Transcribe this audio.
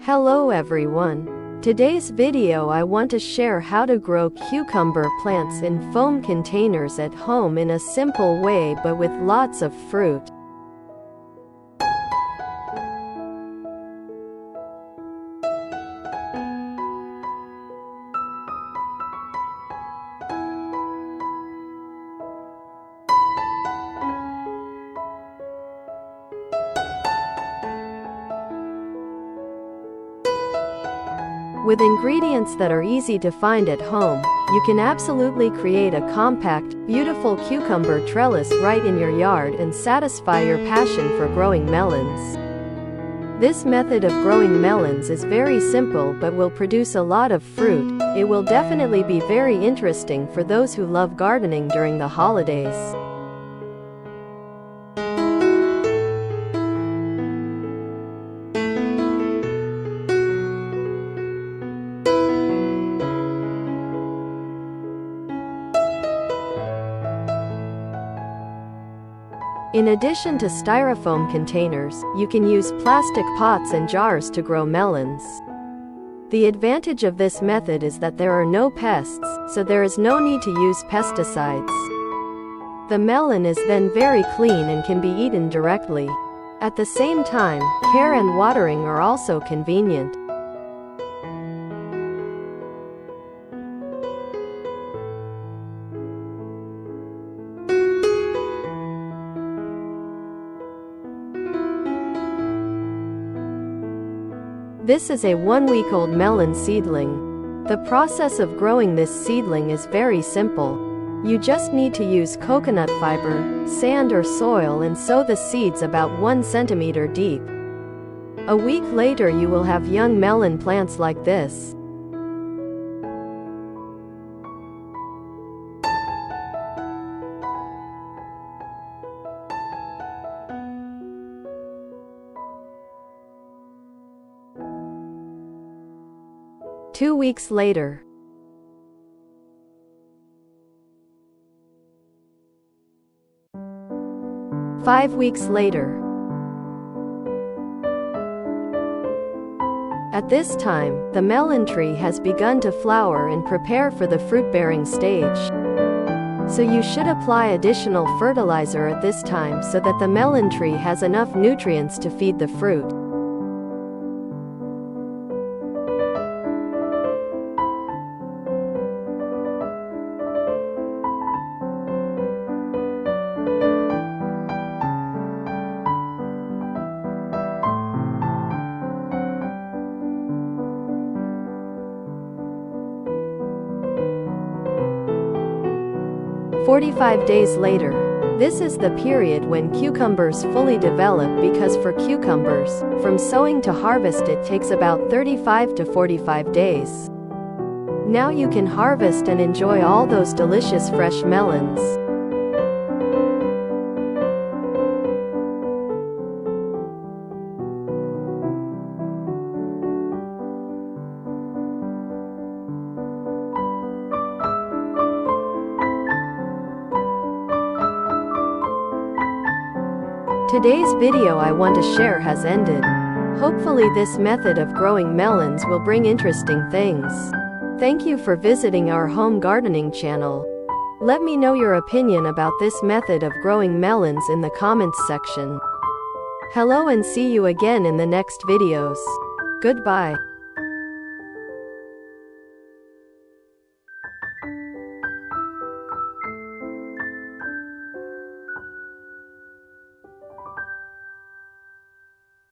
Hello everyone. Today's video I want to share how to grow cucumber plants in foam containers at home in a simple way but with lots of fruit. With ingredients that are easy to find at home, you can absolutely create a compact, beautiful cucumber trellis right in your yard and satisfy your passion for growing melons. This method of growing melons is very simple but will produce a lot of fruit. It will definitely be very interesting for those who love gardening during the holidays. In addition to styrofoam containers, you can use plastic pots and jars to grow melons. The advantage of this method is that there are no pests, so there is no need to use pesticides. The melon is then very clean and can be eaten directly. At the same time, care and watering are also convenient. This is a 1-week-old melon seedling. The process of growing this seedling is very simple. You just need to use coconut fiber, sand or soil and sow the seeds about 1 centimeter deep. A week later you will have young melon plants like this. Two weeks later. 5 weeks later. At this time, the melon tree has begun to flower and prepare for the fruit-bearing stage. So you should apply additional fertilizer at this time so that the melon tree has enough nutrients to feed the fruit. "45 days later. This is the period when cucumbers fully develop because for cucumbers, from sowing to harvest it takes about 35 to 45 days. Now you can harvest and enjoy all those delicious fresh melons. Today's video I want to share has ended. Hopefully this method of growing melons will bring interesting things. Thank you for visiting our home gardening channel. Let me know your opinion about this method of growing melons in the comments section. Hello and see you again in the next videos. Goodbye.